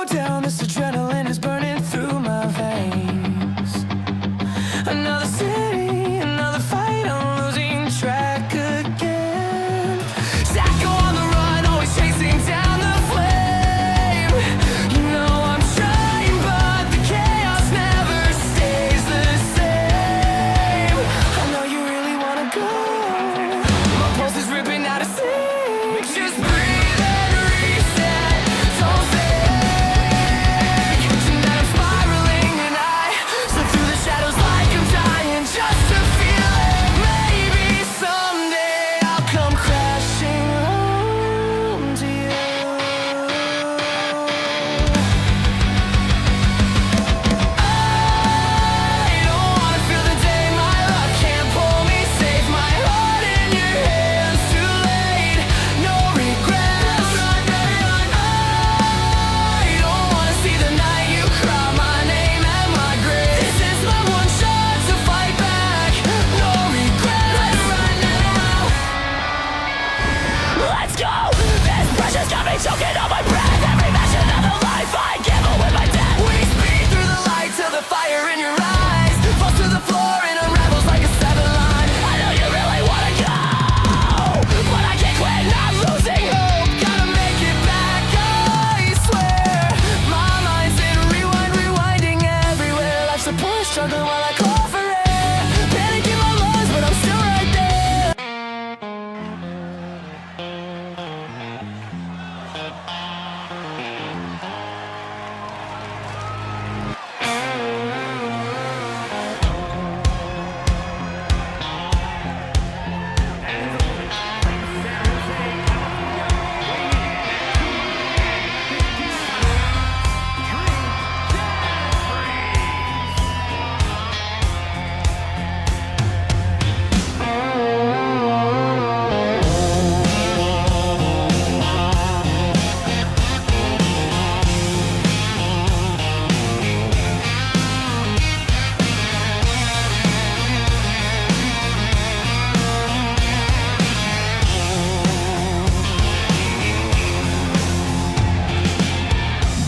down, this adrenaline is burning through my veins. Another city, another fight, I'm losing track again. Sacco on the run, always chasing down the flame. You know I'm trying, but the chaos never stays the same. I know you really wanna go, my pulse is ripping out of sync. Just breathe and reset, don't think. Tonight I'm spiraling and I slip through the shadows like I'm dying just to feel it. Maybe someday I'll come crashing home to you. I don't wanna feel the day my luck can't pull me safe. My heart in your hands, too late, no regrets. I don't wanna see the night you cry my name at my grave. This is my one shot to fight back, no regrets. Right now, let's go. This pressure's got me choking on my breath. Every mention of the life I gamble with my death. We speed through the light till the fire in your eyes falls to the floor and unravels like a seven line. I know you really wanna go, but I can't quit, not losing hope. Gotta make it back, I swear. My mind's in rewind, rewinding everywhere. Life's a poor struggle while I call for air. Panic in my lungs, but I'm still right there.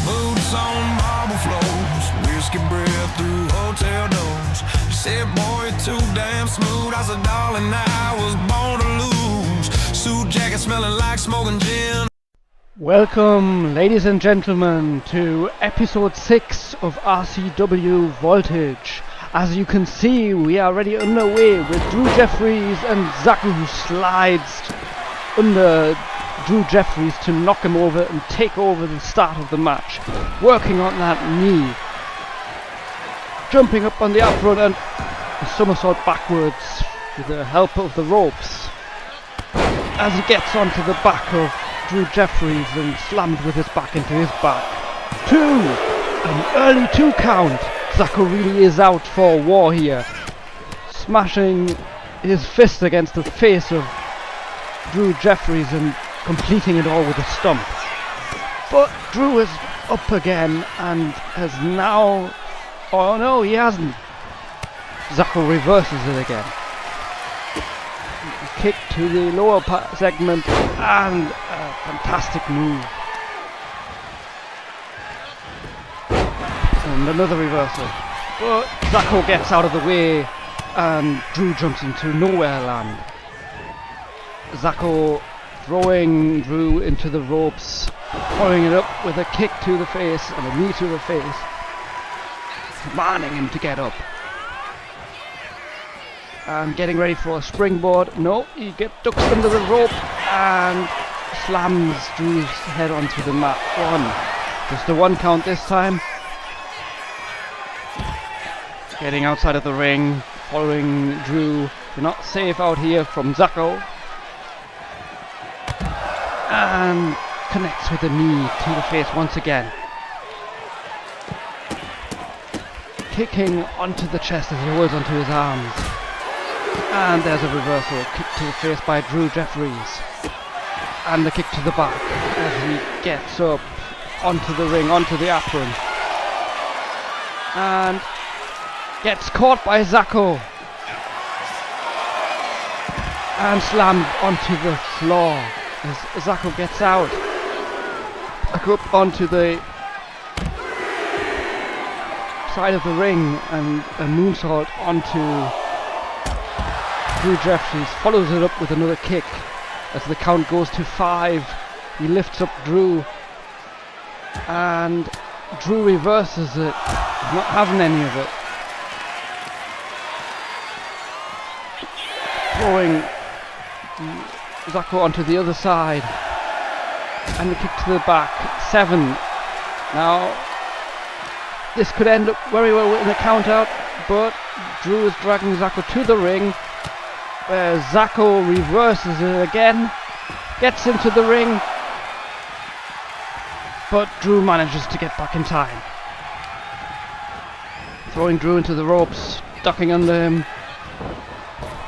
Boots on marble floors, whiskey breath through hotel doors. You said, boy, you're too damn smooth. I said, darling, I was born to lose. Suit jacket smelling like smoking gin. Welcome, ladies and gentlemen, to episode 6 of RCW Voltage. As you can see, we are already underway with Drew Jeffries and Zaku slides under Drew Jeffries to knock him over and take over the start of the match, working on that knee, jumping up on the apron and a somersault backwards with the help of the ropes as he gets onto the back of Drew Jeffries and slams with his back into his back. 2! An early 2 count. Zaku really is out for war here, smashing his fist against the face of Drew Jeffries and completing it all with a stump. But Drew is up again and has now... Oh no, he hasn't. Zaku reverses it again. Kick to the lower segment and a fantastic move. And another reversal. But Zaku gets out of the way and Drew jumps into nowhere land. Zaku throwing Drew into the ropes, following it up with a kick to the face and a knee to the face, commanding him to get up. And getting ready for a springboard. No, he ducks under the rope and slams Drew's head onto the mat. 1. Just a 1 count this time. Getting outside of the ring, following Drew. You're not safe out here from Zaku. And connects with the knee to the face once again. Kicking onto the chest as he holds onto his arms. And there's a reversal, kick to the face by Drew Jeffries. And the kick to the back as he gets up onto the ring, onto the apron. And gets caught by Zaku. And slammed onto the floor as Zaku gets out. Back up onto the side of the ring and a moonsault onto Drew Jeffries, follows it up with another kick. As the count goes to 5, he lifts up Drew, and Drew reverses it. He's not having any of it. Throwing Zacko onto the other side, and the kick to the back. 7. Now, this could end up very well in the count out, but Drew is dragging Zacko to the ring, where Zacko reverses it again, gets into the ring, but Drew manages to get back in time. Throwing Drew into the ropes, ducking under him,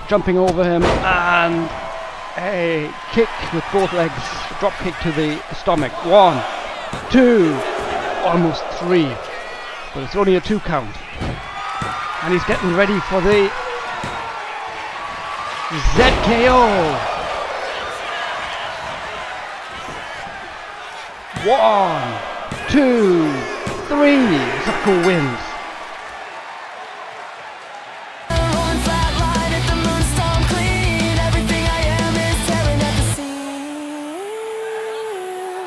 jumping over him, and a kick with both legs, drop kick to the stomach. 1, 2, almost 3, but it's only a 2 count. And he's getting ready for the ZKO. 1, 2, 3. Zacko wins. Rolling flat line at the moonstorm clean. Everything I am is tearing at the seam.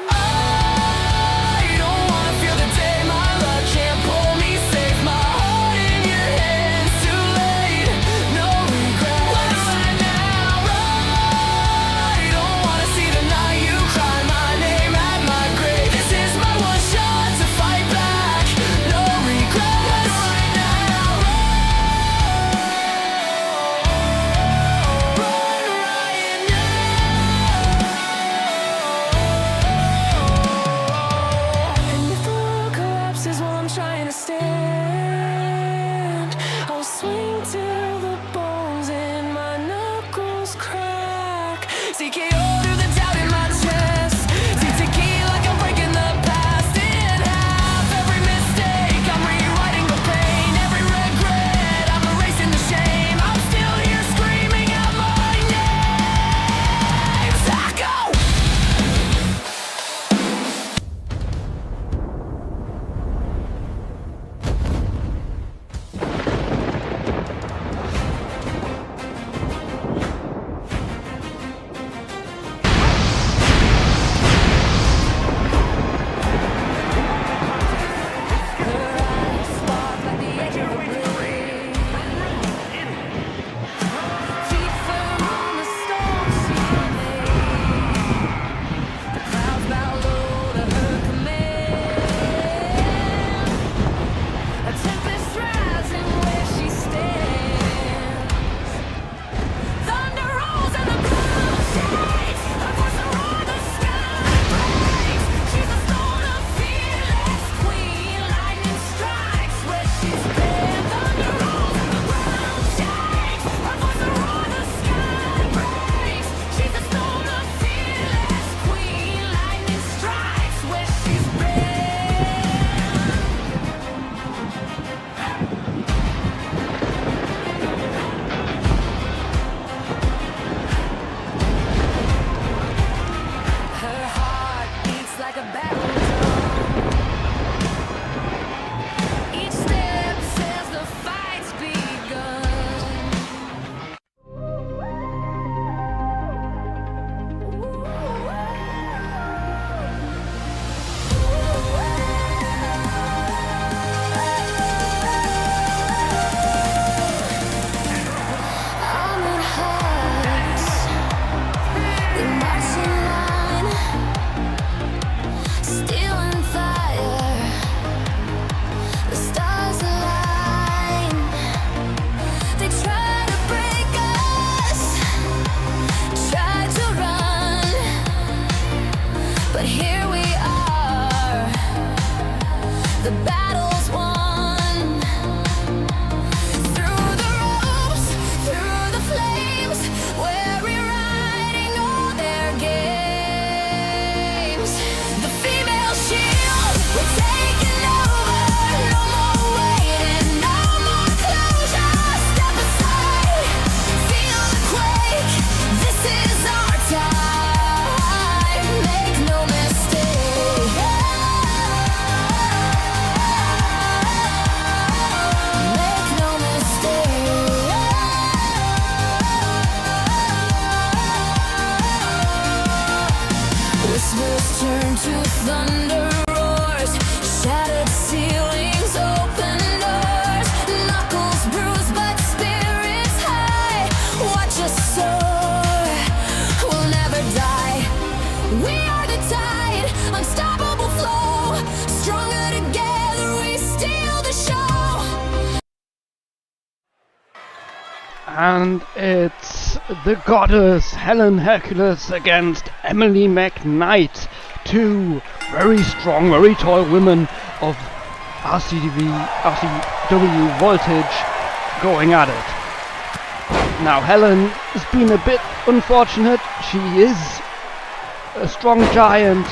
I don't wanna feel the day my luck can't pull me safe. My heart in your hands, too late. No regrets. Right now, I don't wanna see the night you cry my name at my grave. This is my one shot to fight back. No regrets. And it's the goddess Helen Hercules against Emily McKnight, two very strong, very tall women of RCW Voltage going at it. Now Helen has been a bit unfortunate. She is a strong giant,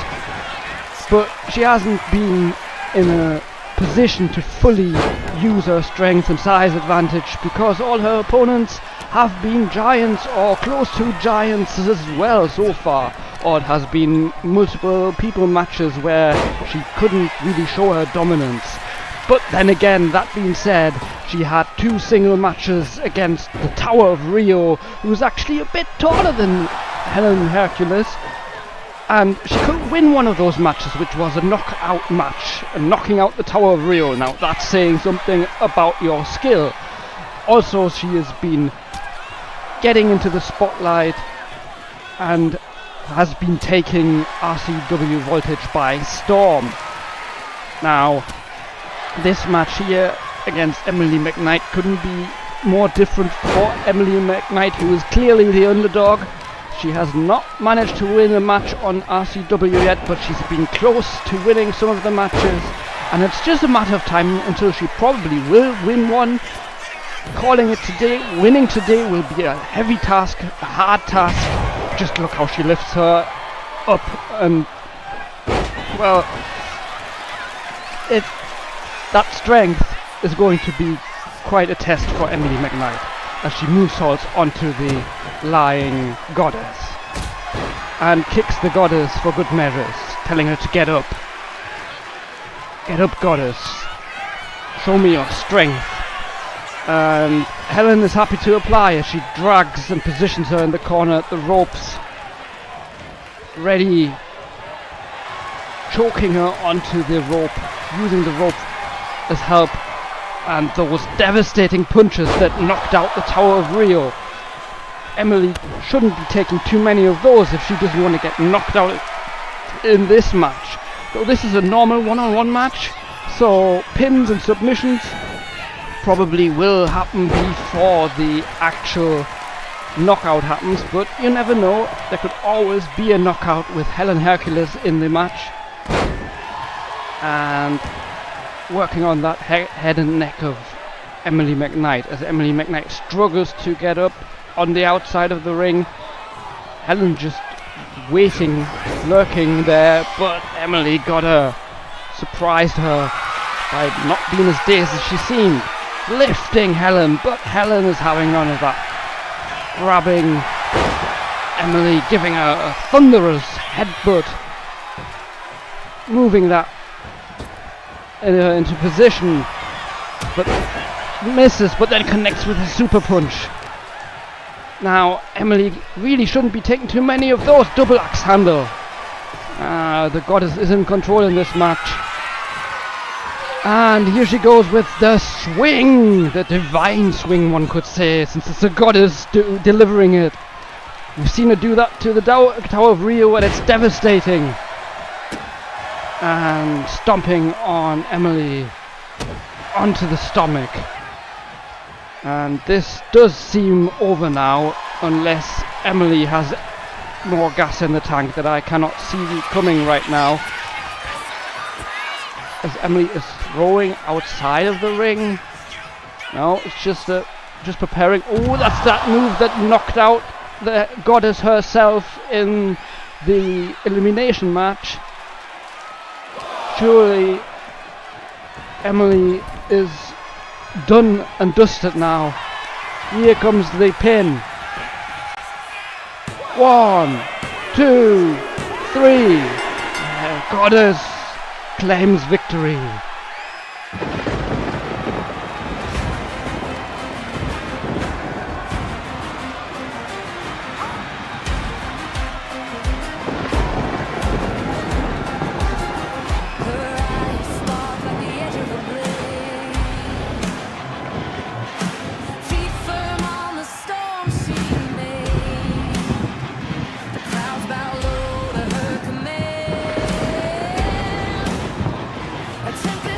but she hasn't been in a position to fully use her strength and size advantage, because all her opponents have been giants or close to giants as well so far, or it has been multiple people matches where she couldn't really show her dominance. But then again, that being said, she had two single matches against the Tower of Rio, who's actually a bit taller than Helen Hercules, and she could win one of those matches, which was a knockout match, and knocking out the Tower of Rio. Now that's saying something about your skill. Also, she has been getting into the spotlight and has been taking RCW Voltage by storm. Now, this match here against Emily McKnight couldn't be more different for Emily McKnight, who is clearly the underdog. She has not managed to win a match on RCW yet, but she's been close to winning some of the matches, and it's just a matter of time until she probably will win one. Calling it today, winning today will be a heavy task, a hard task. Just look how she lifts her up, and well, that strength is going to be quite a test for Emily McKnight as she moonsaults onto the lying goddess and kicks the goddess for good measures, telling her to get up. Get up, goddess. Show me your strength. And Helen is happy to apply as she drags and positions her in the corner at the ropes, ready, choking her onto the rope, using the rope as help, and those devastating punches that knocked out the Tower of Rio. Emily shouldn't be taking too many of those if she doesn't want to get knocked out in this match. So this is a normal one-on-one match, so pins and submissions probably will happen before the actual knockout happens, but you never know, there could always be a knockout with Helen Hercules in the match. And working on that head and neck of Emily McKnight, as Emily McKnight struggles to get up on the outside of the ring. Helen just waiting, lurking there, but Emily got her, surprised her by not being as dazed as she seemed, lifting Helen, but Helen is having none of that, grabbing Emily, giving her a thunderous headbutt, moving that into position, but misses, but then connects with a super punch. Now Emily really shouldn't be taking too many of those. Double axe handle. The goddess is in control in this match, and here she goes with the swing, the divine swing, one could say, since it's a goddess delivering it. We've seen her do that to the Tower of Rio, and it's devastating. And stomping on Emily onto the stomach. And this does seem over now, unless Emily has more gas in the tank that I cannot see coming right now. As Emily is throwing outside of the ring. No, it's just preparing. Oh, that's that move that knocked out the goddess herself in the elimination match. Surely Emily is done and dusted now. Here comes the pin. 1, 2, 3. Goddess claims victory. Tempted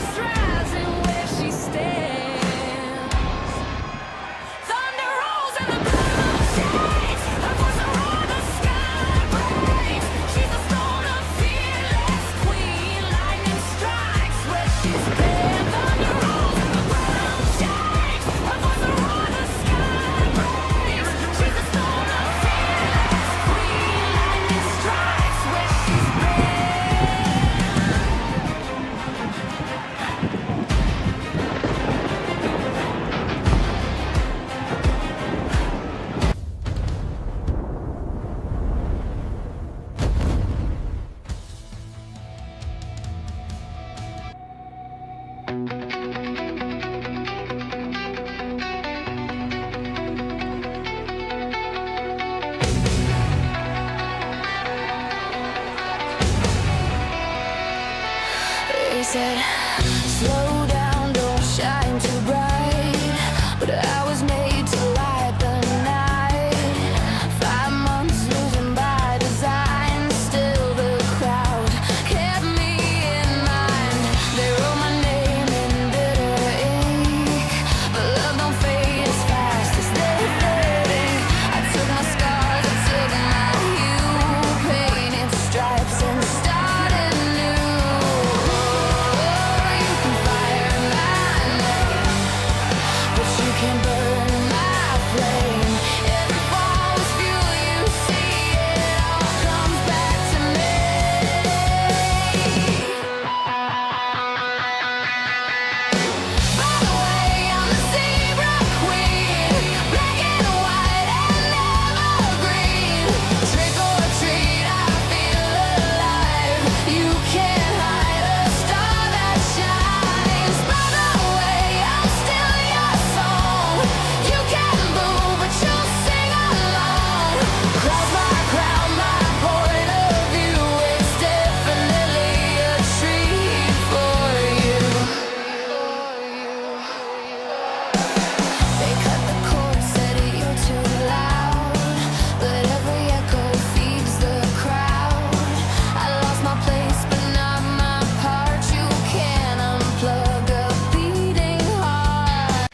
said, slow down, don't shine too bright. But I was made to light the night. 5 months losing by design. Still the crowd kept me in mind. They wrote my name in bitter ink, but love don't fade as fast as they think. I took my scars, I took my hue, painted stripes and started new. You can fire my name, but you can't burn my flame. If it falls fuel, you see it all comes back to me. By the way, I'm the zebra queen, black and white and evergreen. Trick or treat, I feel alive. You can't hide a star that shines. By the way, I'm still your song. You can boo, but you'll sing along. Crowd, my point of view. It's definitely a treat for you. They cut the cord, said you're too loud, but every echo feeds the crowd. I lost my place, but not my part. You can't unplug a beating heart.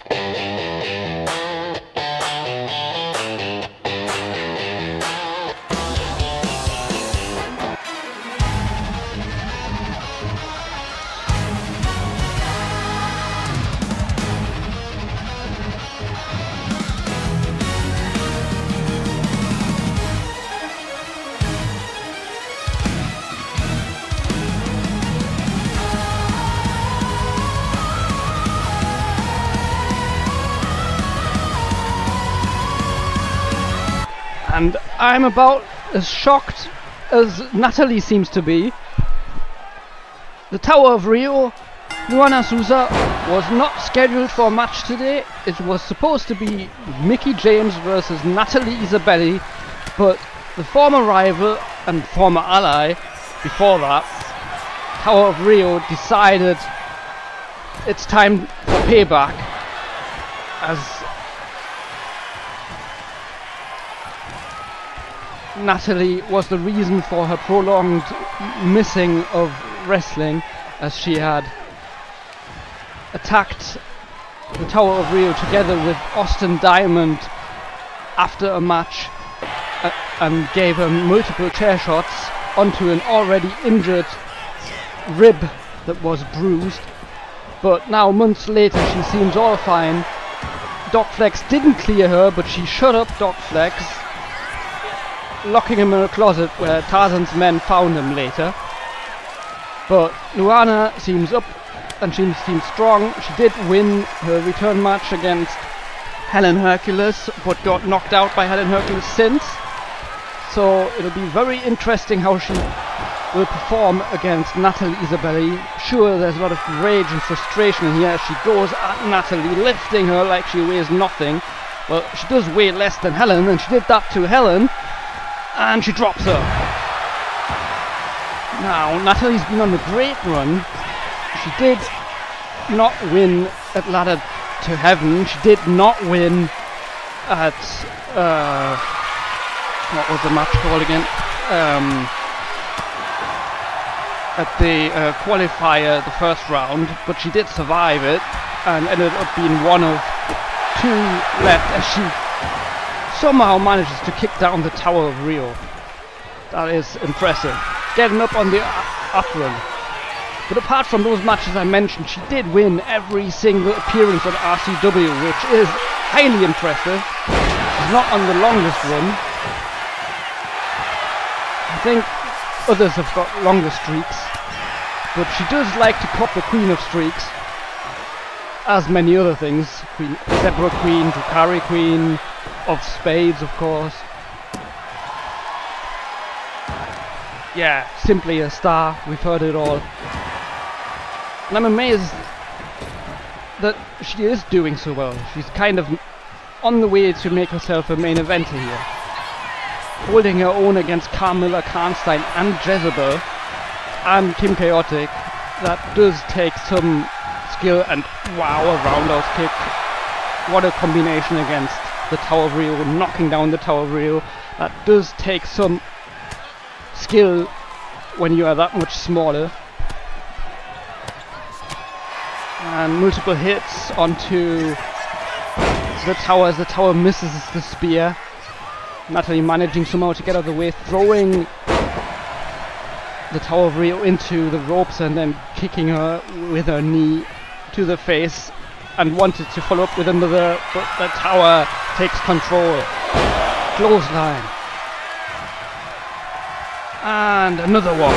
And I'm about as shocked as Natalie seems to be. The Tower of Rio, Luana Souza was not scheduled for a match today. It was supposed to be Mickie James versus Natalie Isabelli, but the former rival and former ally before that, Tower of Rio, decided it's time for payback, as Natalie was the reason for her prolonged missing of wrestling, as she had attacked the Tower of Rio together with Austin Diamond after a match and gave her multiple chair shots onto an already injured rib that was bruised. But now, months later, she seems all fine. Doc Flex didn't clear her, but she shut up Doc Flex, locking him in a closet where Tarzan's men found him later. But Luana seems up and she seems strong. She did win her return match against Helen Hercules, but got knocked out by Helen Hercules since. So it'll be very interesting how she will perform against Natalie Isabelli. Sure, there's a lot of rage and frustration in here. She goes at Natalie, lifting her like she weighs nothing. Well, she does weigh less than Helen, and she did that to Helen, and she drops her. Now, Natalie's been on a great run. She did not win at Ladder to Heaven. She did not win at what was the match called again? At the qualifier, the first round, but she did survive it and ended up being one of two left, as she somehow manages to kick down the Tower of Rio. That is impressive. Getting up on the up run. But apart from those matches I mentioned, she did win every single appearance on RCW, which is highly impressive. She's not on the longest run. I think others have got longer streaks, but she does like to cop the Queen of Streaks, as many other things. Queen, Zebra Queen, Drukari Queen, of Spades, of course. Yeah, simply a star. We've heard it all. And I'm amazed that she is doing so well. She's kind of on the way to make herself a main eventer here. Holding her own against Carmilla Karnstein and Jezebel and Kim Chaotic. that does take some skill, and wow, a roundhouse kick. What a combination against the Tower of Rio, knocking down the Tower of Rio. That does take some skill when you are that much smaller. And multiple hits onto the tower as the tower misses the spear. Natalie managing somehow to get out of the way, throwing the Tower of Rio into the ropes and then kicking her with her knee to the face, and wanted to follow up with another, but the tower takes control. Clothesline. And another one.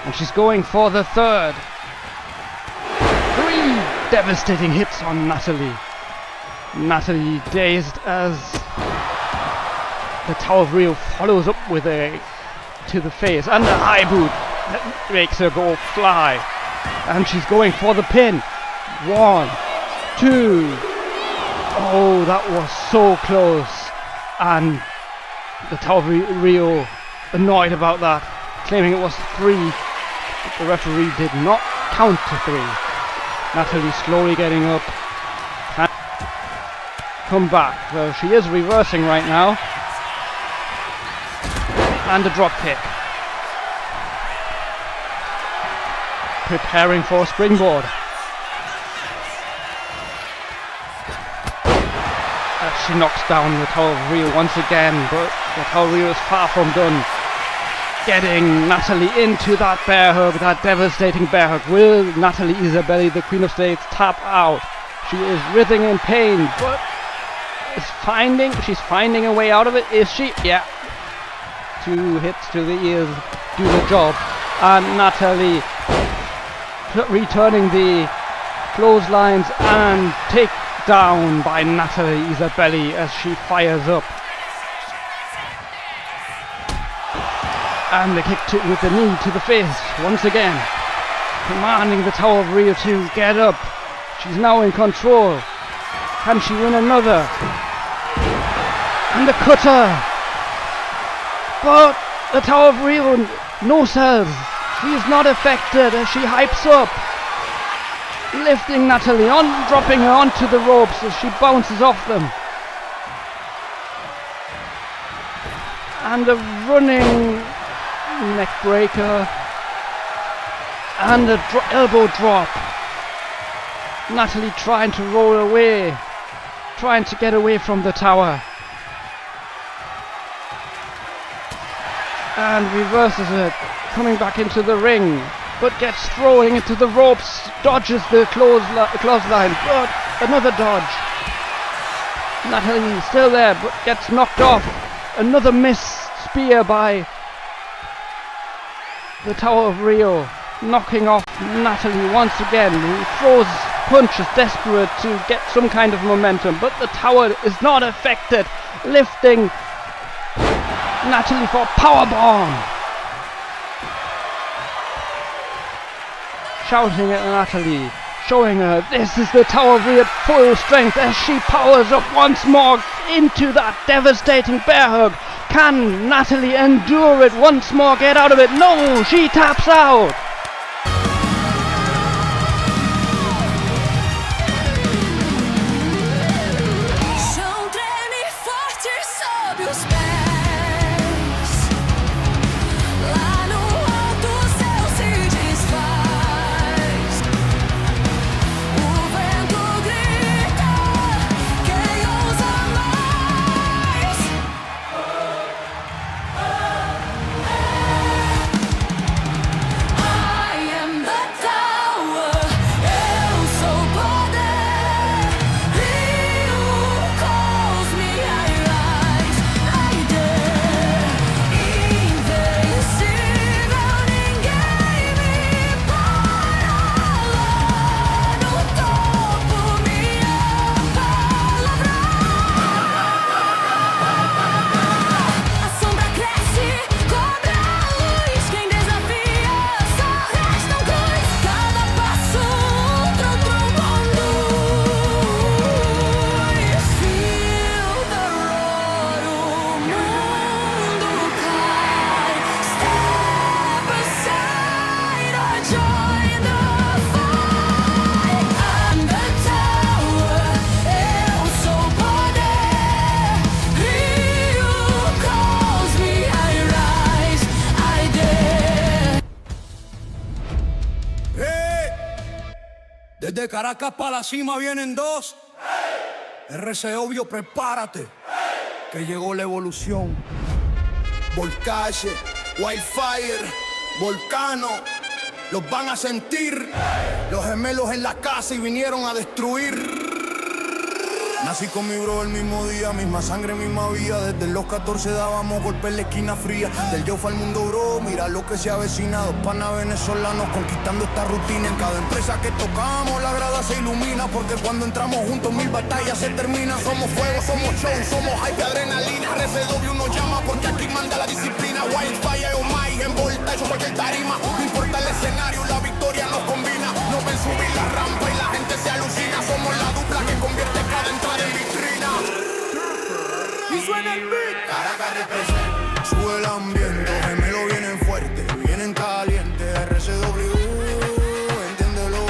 And she's going for the third. 3 devastating hits on Natalie. Natalie dazed as the Tower of Rio follows up with a to the face, and the high boot that makes her go fly. And she's going for the pin. 1, 2. Oh, that was so close. And the Tower of Rio annoyed about that, claiming it was 3. But the referee did not count to 3. Natalie slowly getting up. Can't come back. Well, she is reversing right now. And a drop kick. Preparing for a springboard. She knocks down the Tower of Rio once again, but the Tower of Rio is far from done. Getting Natalie into that bear hug, that devastating bear hug. Will Natalie Isabelli, the Queen of States, tap out? She is writhing in pain, but she's finding a way out of it. Is she? Yeah. 2 hits to the ears do the job. And Natalie returning the clotheslines, and take down by Natalie Isabelli as she fires up. And the kick with the knee to the face once again, commanding the Tower of Rio to get up. She's now in control. Can she win another? And the cutter. But the Tower of Rio no sells. She is not affected as she hypes up, lifting Natalie on, dropping her onto the ropes as she bounces off them. And a running neck breaker and a elbow drop. Natalie trying to roll away, trying to get away from the tower. And reverses it, coming back into the ring, but gets thrown into the ropes, dodges the clothesline, but another dodge. Natalie still there, but gets knocked off. Another missed spear by the Tower of Rio, knocking off Natalie once again, who throws punches, desperate to get some kind of momentum, but the tower is not affected, lifting Natalie for powerbomb. Shouting at Natalie, showing her this is the Tower of Rio at full strength as she powers up once more into that devastating bear hug. Can Natalie endure it once more, get out of it? No, she taps out. De Caracas para la cima vienen dos. RCW, prepárate, que llegó la evolución. Voltage, Wildfire, Volcano, los van a sentir. Los gemelos en la casa y vinieron a destruir. Nací con mi bro el mismo día, misma sangre, misma vía. Desde los 14 dábamos golpes en la esquina fría. Del yo fue al mundo, bro, mira lo que se avecina. Dos panas venezolanos conquistando esta rutina. En cada empresa que tocamos la grada se ilumina, porque cuando entramos juntos 1000 batallas se terminan. Somos fuego, somos show, somos hype, adrenalina. RCW nos llama porque aquí manda la disciplina. Wildfire o Mike en Voltage o cualquier tarima. No importa el escenario, la victoria nos combina. Nos ven subir la rampa y la gente se alucina. Somos la dupla que convierte cada entrada en vitrina. Y suena el beat. Caracas representa. Sube el ambiente, los gemelos vienen fuertes, vienen calientes. RCW, entiéndelo.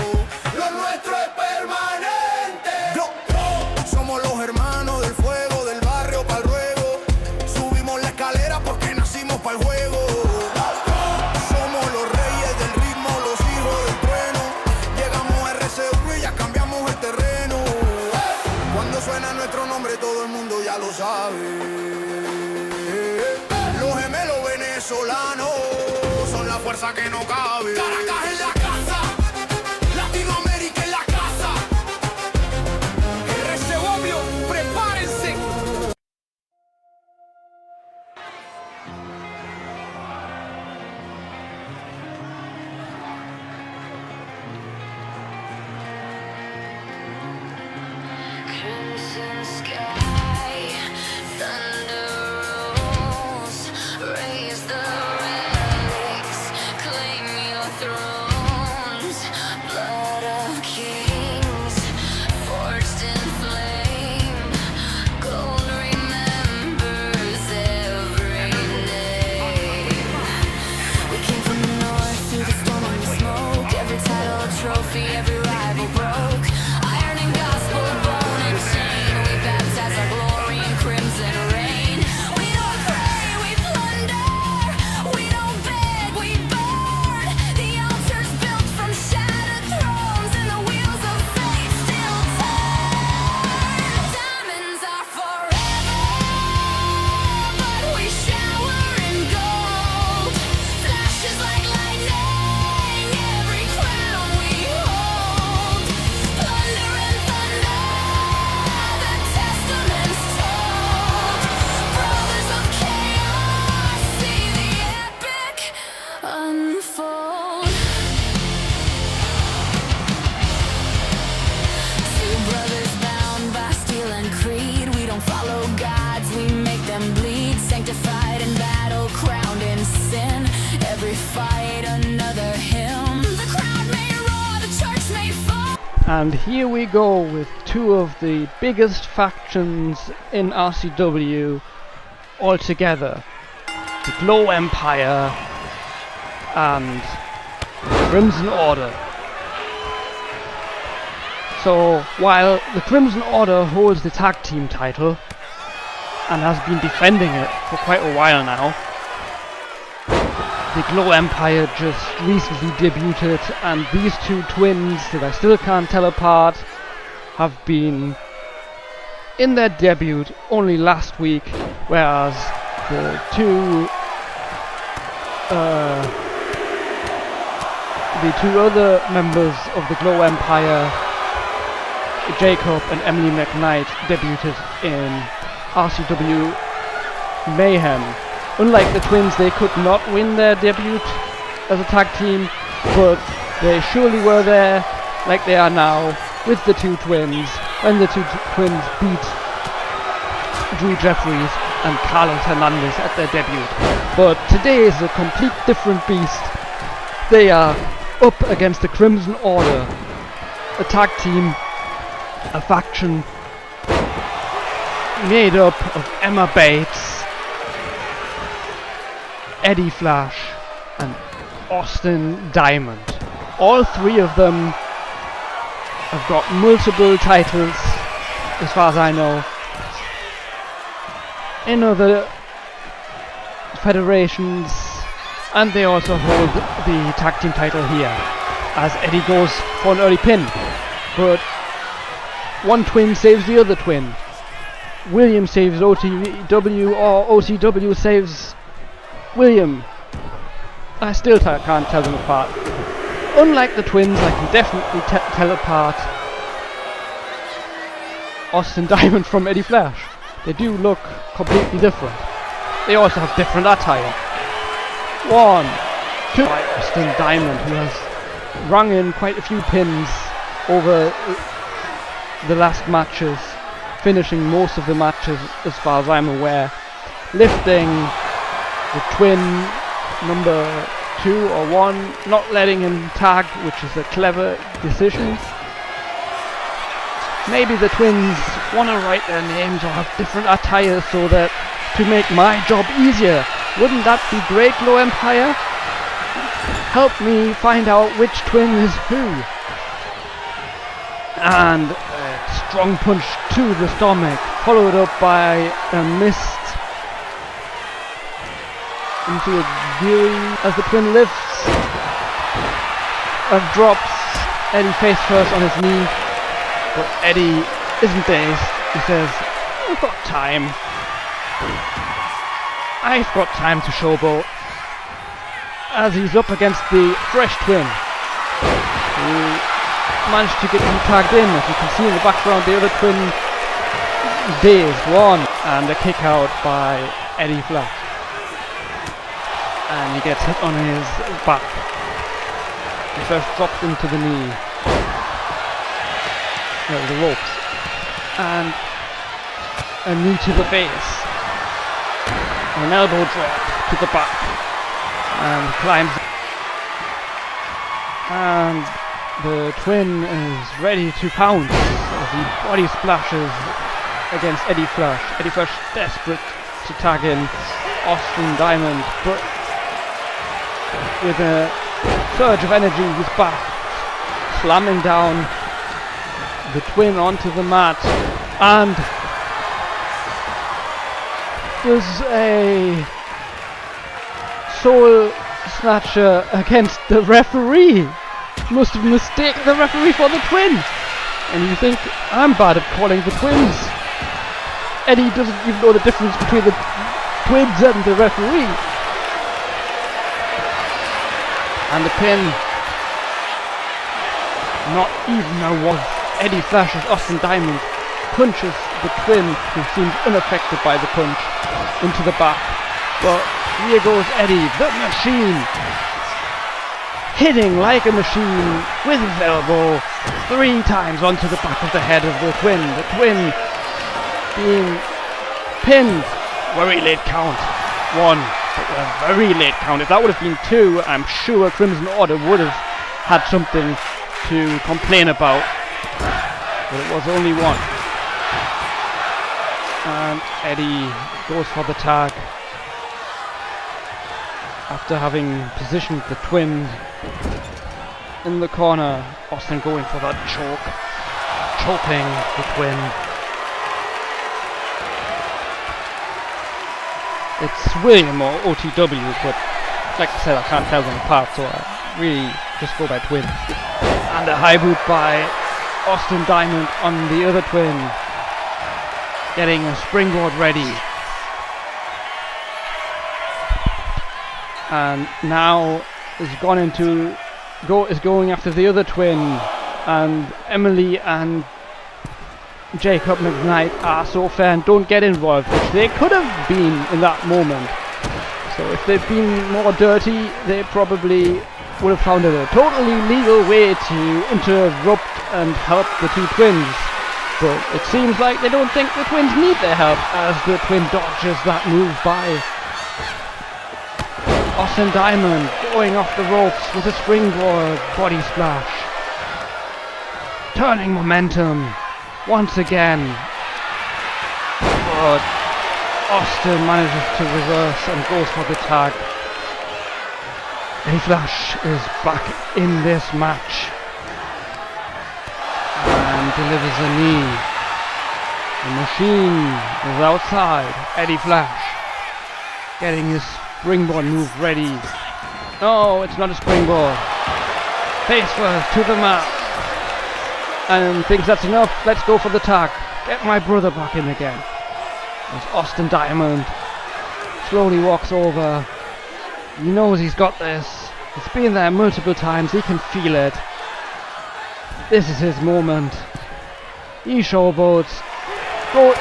Lo nuestro es permanente. Somos los hermanos del fuego, del barrio pa'l ruego. Subimos la escalera porque nacimos pa'l juego. Somos los reyes del ritmo, los hijos del trueno. Llegamos a RCW y ya cambiamos el terreno. Cuando suena nuestro nombre todo el mundo ya lo sabe. Los gemelos venezolanos son la fuerza que no cabe. Caracas en la casa, Latinoamérica en la casa. RCW, prepárense. Crimson sky, thunder rolls, raise the relics, claim your thrones, blood of kings, forged in flame, gold remembers every name. We came from the north through the storm and the smoke, every title, trophy, every rival broke. Iron and gospel, bone and chain, we baptize our glory in crimson rain. We don't pray, we plunder, we don't beg, we burn. The altars built from shattered thrones and the wheels of fate still turn. Diamonds are forever, but we shower in gold. Flashes like lightning, every crown we hold. Thunder and thunder, the testament's told. Brothers of chaos, see the epic unfold. Two brothers bound by steel and creed. We don't follow gods, we make them bleed. Sanctified in battle, crowned in sin. Every fight another hymn. The crowd may roar, the church may fall. And here we go with two of the biggest factions in RCW all together. The Glow Empire and Crimson Order. So while the Crimson Order holds the tag team title and has been defending it for quite a while now, the Glow Empire just recently debuted, and these two twins that I still can't tell apart have been in their debut only last week, whereas the two other members of the Glow Empire, Jacob and Emily McKnight, debuted in RCW Mayhem. Unlike the twins, they could not win their debut as a tag team, but they surely were there, like they are now, with the two twins, when the two twins beat Drew Jeffries and Carlos Hernandez at their debut. But today is a complete different beast. They are up against the Crimson Order, a tag team, a faction made up of Emma Bates, Eddie Flash and Austin Diamond. All three of them have got multiple titles, as far as I know, in other federations, and they also hold the tag team title here, as Eddie goes for an early pin. but one twin saves the other twin. William saves OTW, or OTW saves William. I still can't tell them apart. Unlike the twins, I can definitely tell apart Austin Diamond from Eddie Flash. They do look completely different. They also have different attire. 1, 2. Austin Diamond, who has rung in quite a few pins over the last matches, finishing most of the matches as far as I'm aware, lifting the twin number 2 or 1, not letting him tag, which is a clever decision. Maybe the twins want to write their names or have different attire so that to make my job easier. Wouldn't that be great, Low Empire? Help me find out which twin is who. And a strong punch to the stomach, followed up by a missed into a Geary as the twin lifts and drops Eddie face first on his knee. But Eddie isn't dazed. He says, I've got time. I've got time to showboat. As he's up against the fresh twin, who managed to get him tagged in. As you can see in the background, the other twin dazed. 1, and a kick out by Eddie Flash. And he gets hit on his back. He first drops into the knee. The ropes, and a knee to the face, an elbow drop to the back, and climbs, and the twin is ready to pounce as he body splashes against Eddie Flash. Eddie Flash desperate to tag in Austin Diamond, but with a surge of energy he's back, slamming down the twin onto the mat, and there's a soul snatcher against the referee. Must have mistaken the referee for the twin. And you think I'm bad at calling the twins. Eddie doesn't even know the difference between the twins and the referee. And the pin, not even a one. Eddie Flash's Austin Diamond punches the twin, who seems unaffected by the punch, into the back. But here goes Eddie, the machine, hitting like a machine with his elbow 3 times onto the back of the head of the twin. The twin being pinned. Very late count. 1, but a very late count. If that would have been 2, I'm sure Crimson Order would have had something to complain about. But it was only 1. And Eddie goes for the tag after having positioned the twin in the corner. Austin going for that choke, choking the twin. It's William or OTW, but like I said, I can't tell them apart, so I really just go by twin. And a high boot by Austin Diamond on the other twin, getting a springboard ready. And now is going after the other twin, and Emily and Jacob McKnight are so fair and don't get involved, which they could have been in that moment. So if they'd been more dirty, they probably would have found a totally legal way to interrupt and help the 2 twins. But it seems like they don't think the twins need their help, as the twin dodges that move by. Austin Diamond going off the ropes with a springboard body splash. Turning momentum once again. But Austin manages to reverse and goes for the tag. Eddie Flash is back in this match and delivers a knee. The machine is outside. Eddie Flash getting his springboard move ready. No, it's not a springboard. Face first to the mat. and thinks that's enough. Let's go for the tag. Get my brother back in again. As Austin Diamond slowly walks over. He knows he's got this. It's been there multiple times. He can feel it. This is his moment. He showboats.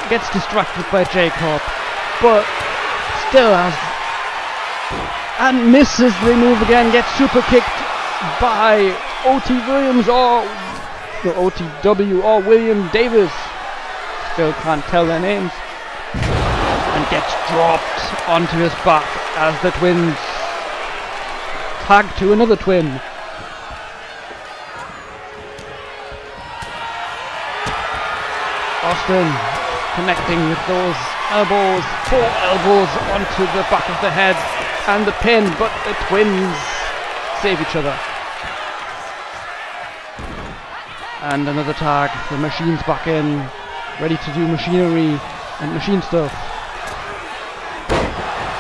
Gets distracted by Jacob, but still has and misses the move again. Gets super kicked by OT Williams or OTW or William Davis. Still can't tell their names. And gets dropped onto his back as the twins tag to another twin. Austin connecting with those elbows, 4 elbows onto the back of the head and the pin, but the twins save each other. And another tag, the machine's back in, ready to do machinery and machine stuff.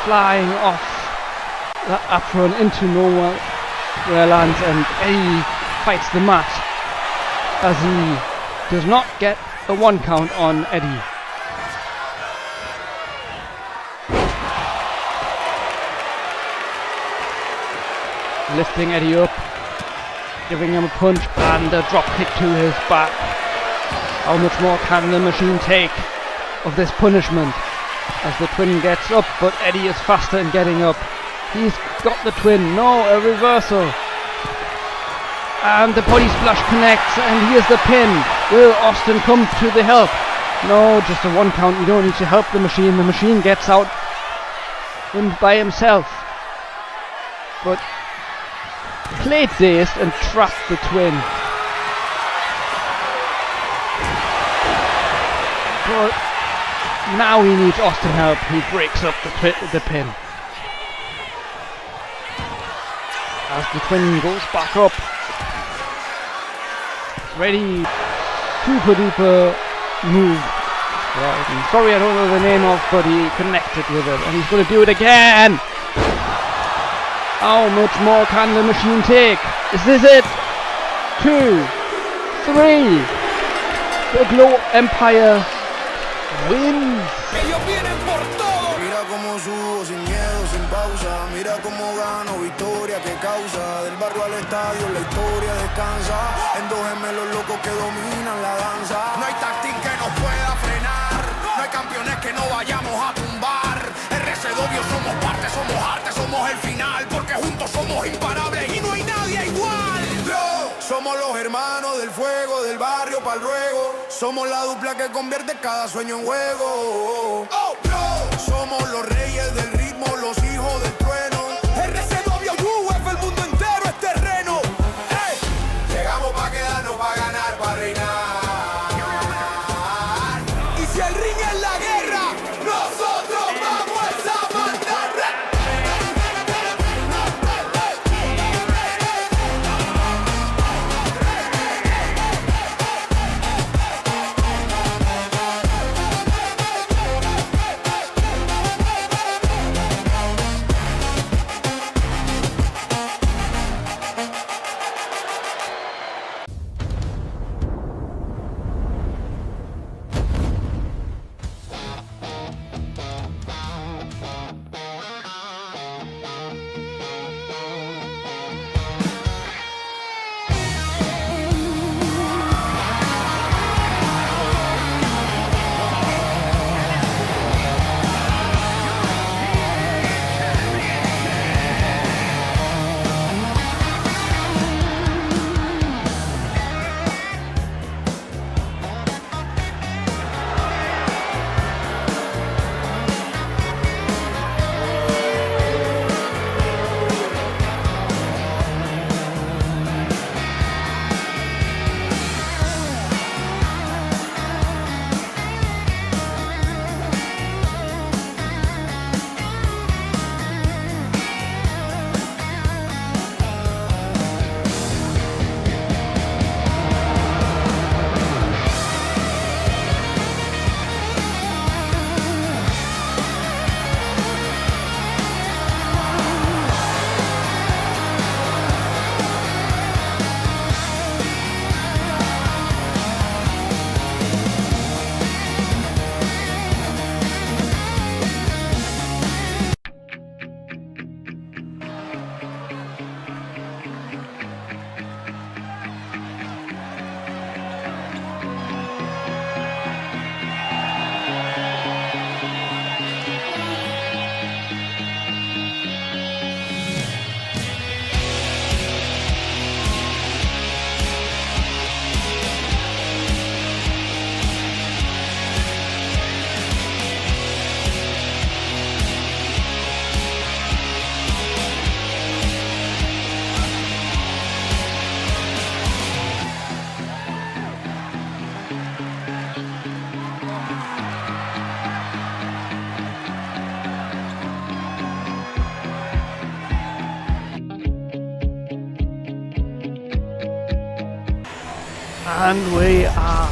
Flying off that apron into nowhere where lands, and Eddie fights the mat as he does not get a 1 count on Eddie. Lifting Eddie up, giving him a punch and a drop kick to his back. How much more can the machine take of this punishment? As the twin gets up, but Eddie is faster in getting up. He's got the twin, no, a reversal. And the body splash connects, and here's the pin. Will Austin come to the help? No, just a 1 count. You don't need to help the machine. The machine gets out by himself. But plate dazed and trapped the twin. But now he needs Austin help. He breaks up the pin. As the twin goes back up. Ready, super duper move. Right. Sorry, I don't know the name of, but he connected with it, and he's going to do it again. How much more can the machine take? Is this it? 2, 3. The Glow Empire wins. Mira cómo subo sin miedo, sin pausa. Mira cómo gano, victoria que causa. Del barrio al estadio, la historia descansa. En 2 gemelos locos que dominan la danza. No hay táctil que nos pueda frenar. No hay campeones que no vayamos a tumbar. RCW somos parte, somos arte, somos el final. Porque juntos somos imparables y no hay nadie igual. Somos los hermanos del fuego, del barrio pa'l ruego. Somos la dupla que convierte cada sueño en juego. Somos los reyes del ritmo, los hijos del trueno. RCW, el mundo entero es terreno. ¡Ey! Llegamos pa' quedarnos, pa' ganar, pa' reinar. Y si el ring es la guerra, nosotros vamos a mandar. And we are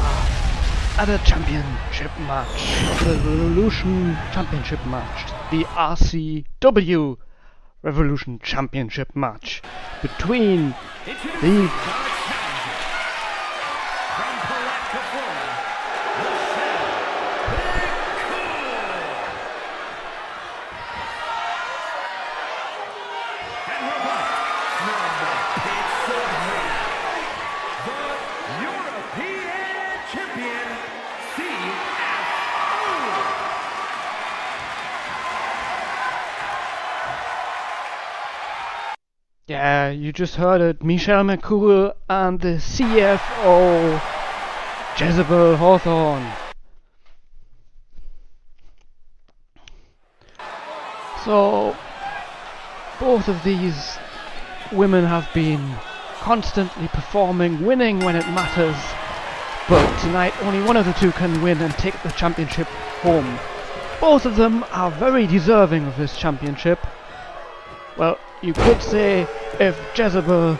at a championship match, the Revolution Championship match, the RCW Revolution Championship match between the Yeah, you just heard it. Michelle McCool and the CFO, Jezebel Hawthorne. So, both of these women have been constantly performing, winning when it matters. But tonight, only one of the two can win and take the championship home. Both of them are very deserving of this championship. Well, you could say if Jezebel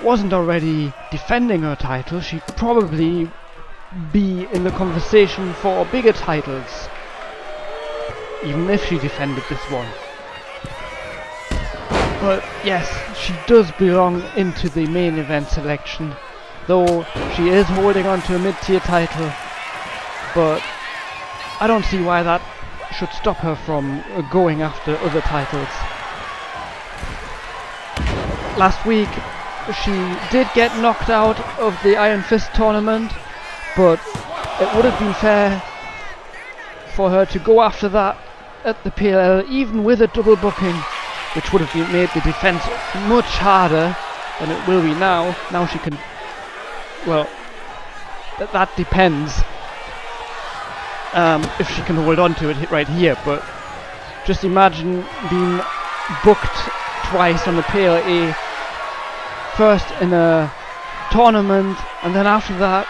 wasn't already defending her title, she'd probably be in the conversation for bigger titles, even if she defended this one. But yes, she does belong into the main event selection, though she is holding on to a mid-tier title, but I don't see why that should stop her from going after other titles. Last week she did get knocked out of the Iron Fist tournament, but it would have been fair for her to go after that at the PLL, even with a double booking, which would have made the defense much harder than it will be now. Now she can, well, that depends if she can hold on to it right here, but just imagine being booked twice on the PLA, first in a tournament and then after that,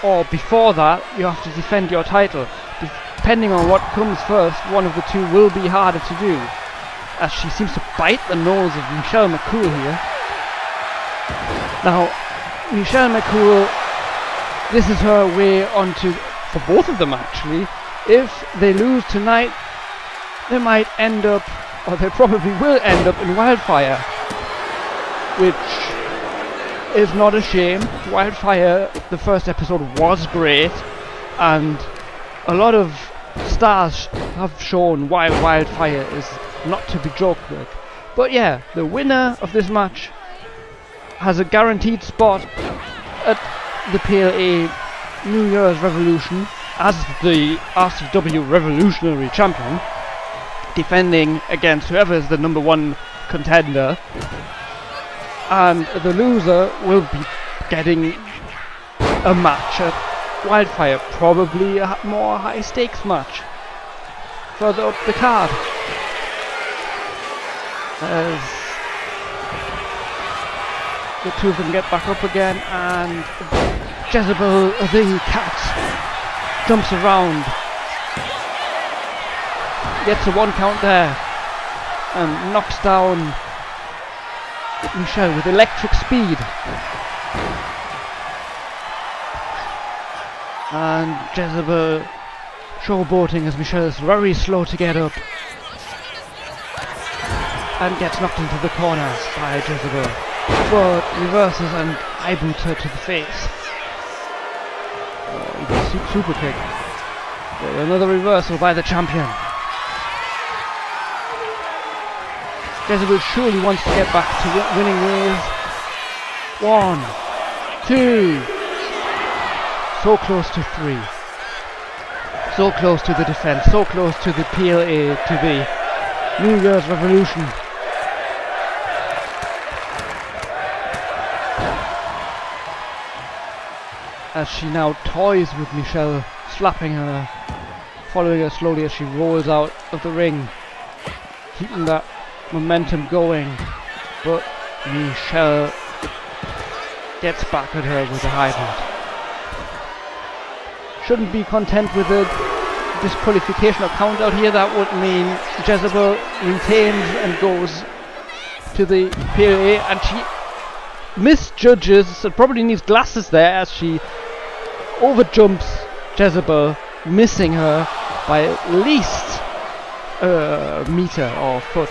or before that, you have to defend your title. Depending on what comes first, one of the two will be harder to do, as she seems to bite the nose of Michelle McCool here. Now, Michelle McCool, this is her way onto, for both of them actually, if they lose tonight, they might end up, or they probably will end up in Wildfire, which is not a shame. Wildfire, the first episode was great, and a lot of stars have shown why Wildfire is not to be joked with. But yeah, the winner of this match has a guaranteed spot at the PLA New Year's Revolution as the RCW Revolutionary Champion, defending against whoever is the number one contender, and the loser will be getting a match at Wildfire, probably a more high stakes match further up the card. As the two of them get back up again, and Jezebel the cat jumps around, gets a 1 count there, and knocks down Michelle with electric speed. And Jezebel showboating as Michelle is very slow to get up and gets knocked into the corner by Jezebel, but reverses and eye boots her to the face. Super kick. But another reversal by the champion. Jezebel surely wants to get back to winning ways. 1, 2. So close to 3. So close to the defense. So close to the PLA, to the New Year's Revolution. As she now toys with Michelle, slapping her, following her slowly as she rolls out of the ring, keeping that momentum going, but Michelle gets back at her with a high boot. Shouldn't be content with a disqualification or count out here. That would mean Jezebel retains and goes to the PLA, and she misjudges, and probably needs glasses there as she overjumps Jezebel, missing her by at least a meter or foot.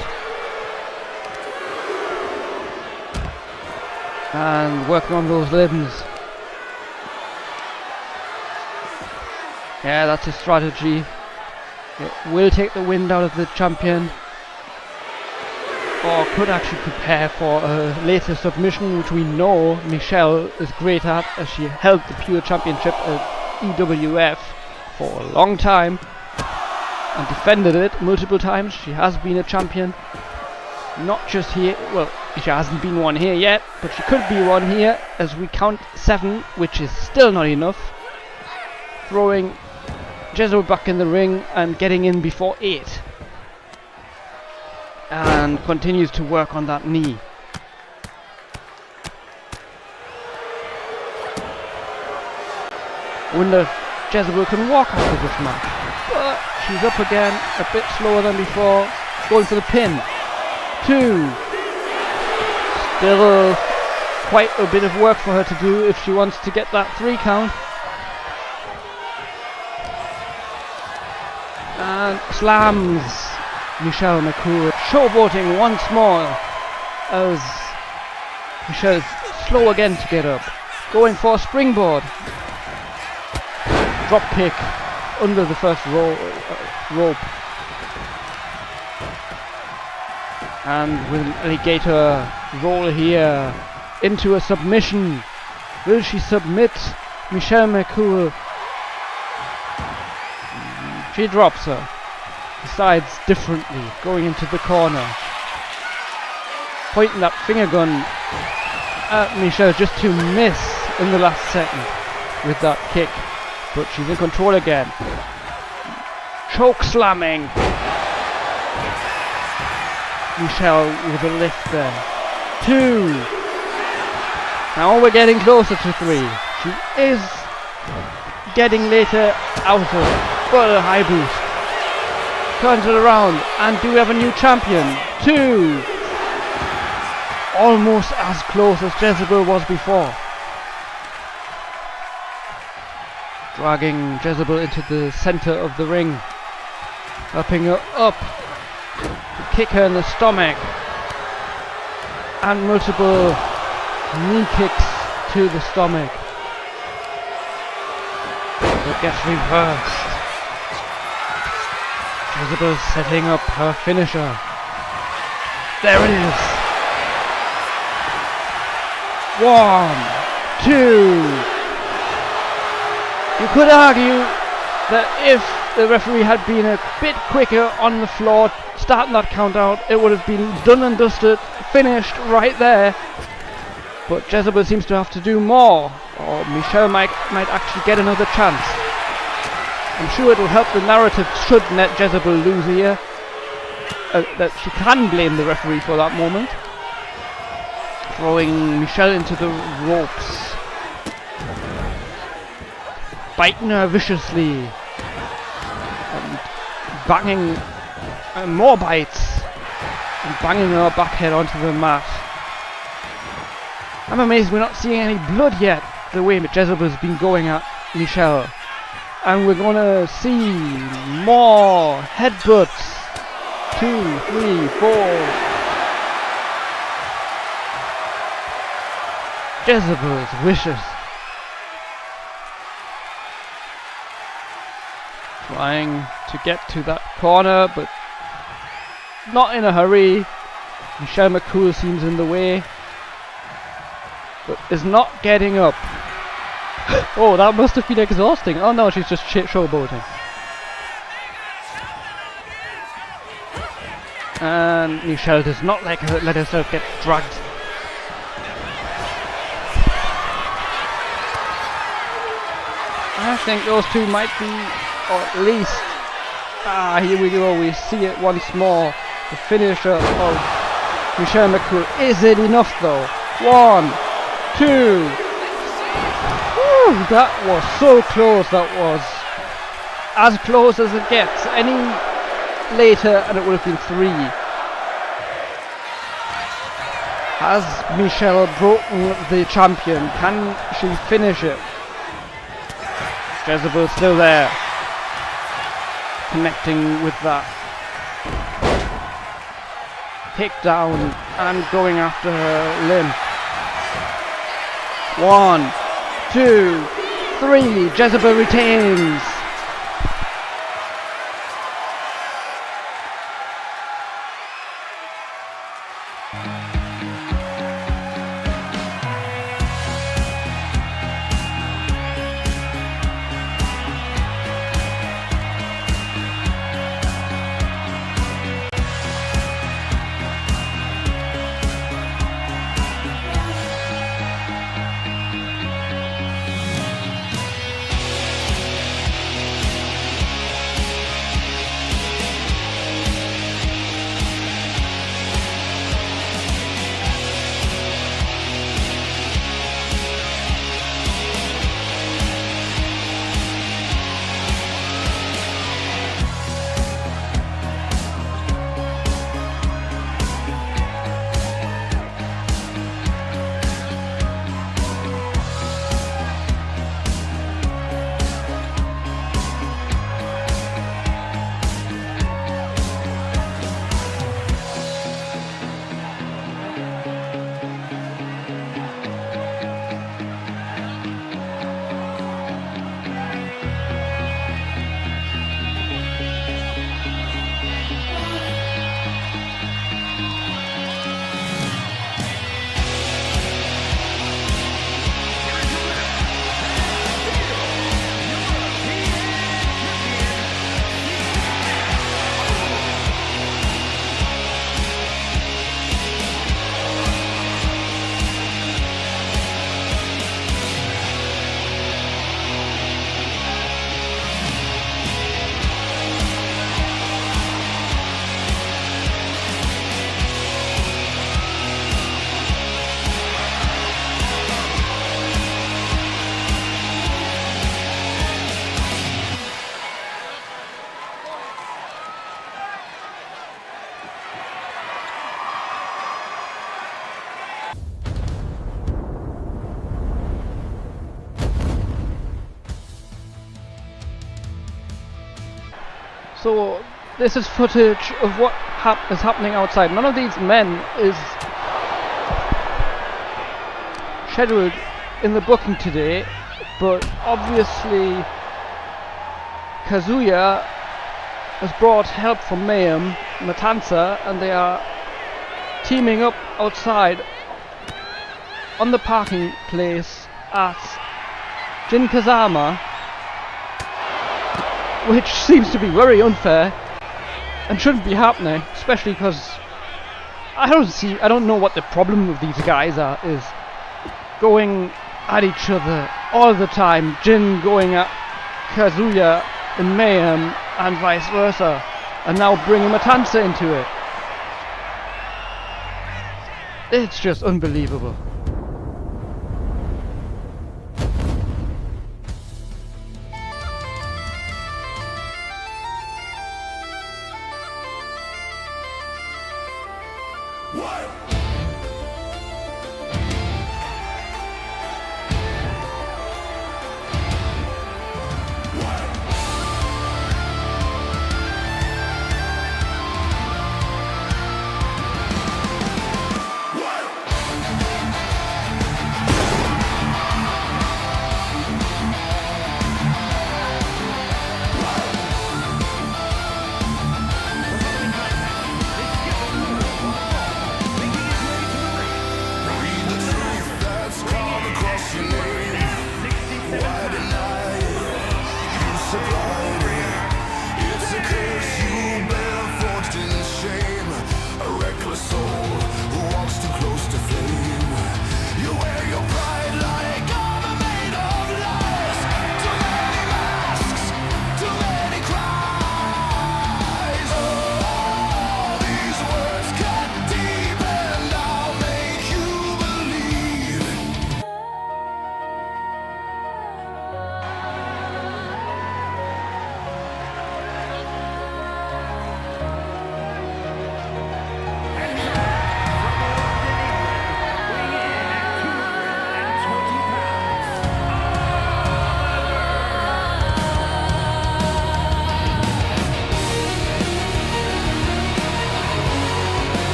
And working on those limbs. Yeah, that's a strategy. It will take the wind out of the champion. Or could actually prepare for a later submission, which we know Michelle is great at, as she held the Pure Championship at EWF for a long time and defended it multiple times. She has been a champion, not just here. Well, she hasn't been one here yet, but she could be one here as we count 7, which is still not enough. Throwing Jezebel back in the ring and getting in before 8. And continues to work on that knee. I wonder if Jezebel can walk after this match. But she's up again, a bit slower than before. Going for the pin. 2. Still quite a bit of work for her to do if she wants to get that 3 count. And slams Michelle McCool, showboating once more as Michelle's slow again to get up. Going for a springboard. Drop kick under the first rope. And with an alligator roll here into a submission. Will she submit Michelle McCool? She drops her. Decides differently, going into the corner. Pointing that finger gun at Michelle just to miss in the last second with that kick. But she's in control again. Choke slamming. Michelle with a lift there. 2. Now we're getting closer to 3. She is getting later out of, but a high boost. Turns it around, and do we have a new champion? 2. Almost as close as Jezebel was before. Dragging Jezebel into the center of the ring. Helping her up. Kick her in the stomach. And multiple knee kicks to the stomach. It gets reversed. Jezebel setting up her finisher. There it is. 1, 2. You could argue that if the referee had been a bit quicker on the floor starting that count out, it would have been done and dusted, finished right there. But Jezebel seems to have to do more, or Michelle might actually get another chance. I'm sure it will help the narrative should Jezebel lose here, that she can blame the referee for that moment. Throwing Michelle into the ropes. Biting her viciously. And banging more bites. And banging her back head onto the mat. I'm amazed we're not seeing any blood yet, the way Jezebel's been going at Michelle. And we're gonna see more headbutts. 2, 3, 4. Jezebel is vicious. Trying to get to that corner, but not in a hurry. Michelle McCool seems in the way, but is not getting up. Oh, that must have been exhausting. Oh no, she's just showboating. And Michelle does not let herself get dragged. I think those two might be, or at least, here we go, we see it once more. The finisher of Michelle McCool. Is it enough though? 1, 2. Whew, that was so close, that was as close as it gets. Any later and it would have been 3. Has Michelle broken the champion? Can she finish it? Jezebel's still there. Connecting with that. Kick down and going after her limb. 1, 2, 3. Jezebel retains. So this is footage of what is happening outside. None of these men is scheduled in the booking today, but obviously Kazuya has brought help from Mayhem, Matanza, and they are teaming up outside on the parking place at Jin Kazama, which seems to be very unfair and shouldn't be happening, especially because I don't know what the problem with these guys is going at each other all the time. Jin going at Kazuya in Mayhem and vice versa, and now bringing Matanza into it. It's just unbelievable.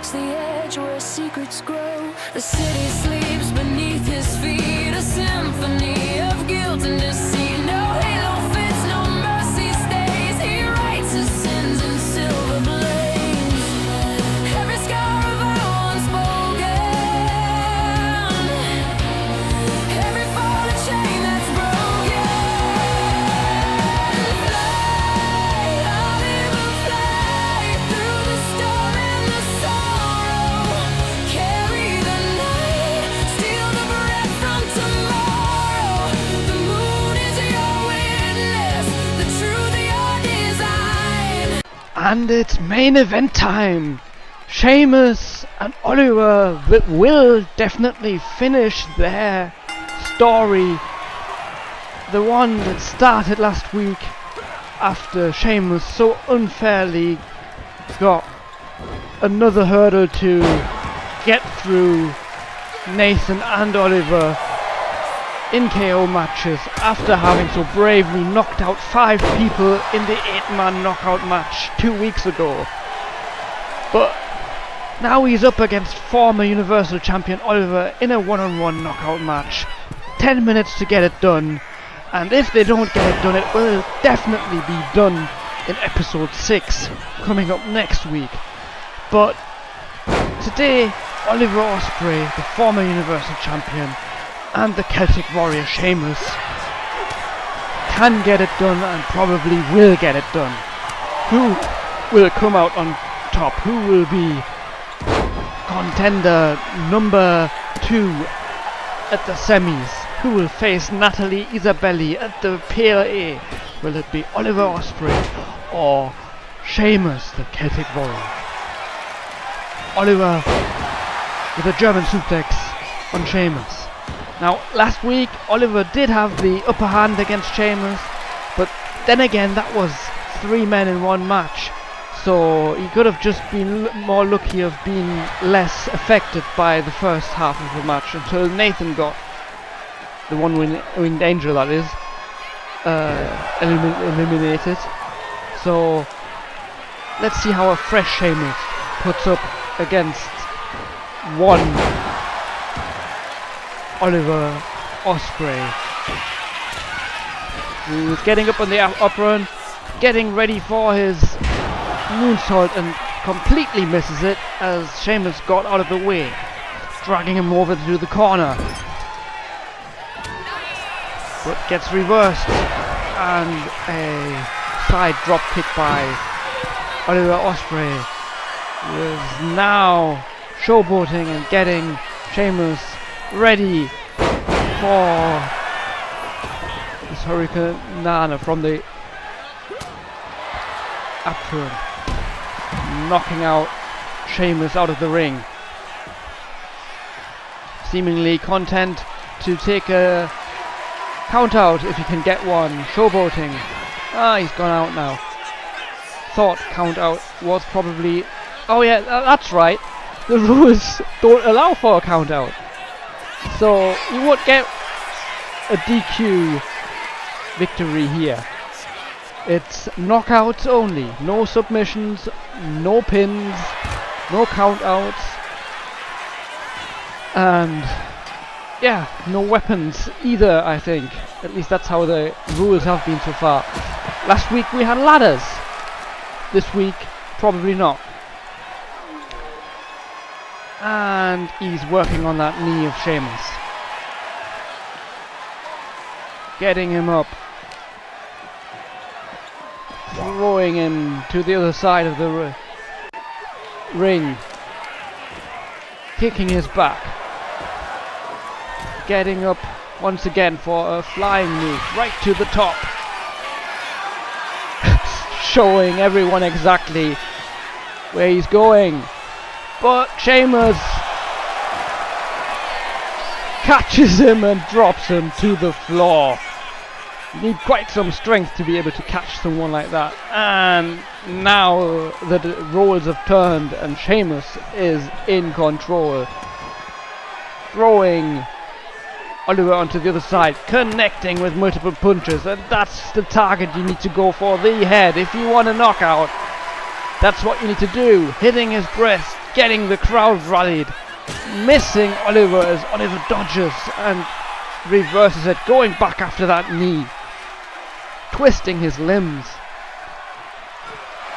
walks the edge where secrets grow. The city sleeps beneath his feet, a symphony of guilt and deceit. No halo fits, no mercy stays. He writes his sins in silver blaze. Every scar of our unspoken, every fallen chain that's broken. Fly, Oliver, fly through the storm and the sorrow. Carry the night, steal the breath from tomorrow. The moon is your witness, the truth your design. And it's main event time. Sheamus and Oliver will definitely finish their story, the one that started last week after Sheamus so unfairly got another hurdle to get through Nathan and Oliver in KO matches after having so bravely knocked out 5 people in the 8-man knockout match 2 weeks ago. But now he's up against former Universal Champion Oliver in a one-on-one knockout match. 10 minutes to get it done, and if they don't get it done, it will definitely be done in episode 6 coming up next week. But today, Oliver Ospreay, the former Universal Champion, and the Celtic Warrior Sheamus can get it done and probably will get it done. Who will come out on top? Who will be contender number 2 at the semis? Who will face Natalie Isabelli at the PLA? Will it be Oliver Ospreay or Sheamus, the Celtic Warrior? Oliver with a German suplex on Sheamus. Now, last week Oliver did have the upper hand against Sheamus, but then again that was 3 men in 1 match, so he could have just been more lucky of being less affected by the first half of the match until Nathan got the one winged angel, that is, eliminated. So let's see how a fresh Sheamus puts up against one Oliver Ospreay, who is getting up on the up run, getting ready for his moonsault, and completely misses it as Sheamus got out of the way, dragging him over to the corner. But gets reversed, and a side drop kick by Oliver Ospreay, who is now showboating and getting Sheamus ready for this Hurricane Nana from the apron, knocking out Sheamus out of the ring. Seemingly content to take a count out if he can get one. Showboating. He's gone out now. Thought count out was probably... Oh yeah, that's right. The rules don't allow for a count out. So you won't get a DQ victory here. It's knockouts only. No submissions, no pins, no count outs. And yeah, no weapons either, I think. At least that's how the rules have been so far. Last week we had ladders. This week, probably not. And he's working on that knee of Sheamus. Getting him up. Throwing him to the other side of the ring. Kicking his back. Getting up once again for a flying move right to the top. Showing everyone exactly where he's going. But Sheamus catches him and drops him to the floor. You need quite some strength to be able to catch someone like that. And now the roles have turned and Sheamus is in control. Throwing Oliver onto the other side, connecting with multiple punches, and that's the target you need to go for, the head. If you want a knockout, that's what you need to do. Hitting his breast, getting the crowd rallied, missing Oliver as Oliver dodges and reverses it, going back after that knee, twisting his limbs,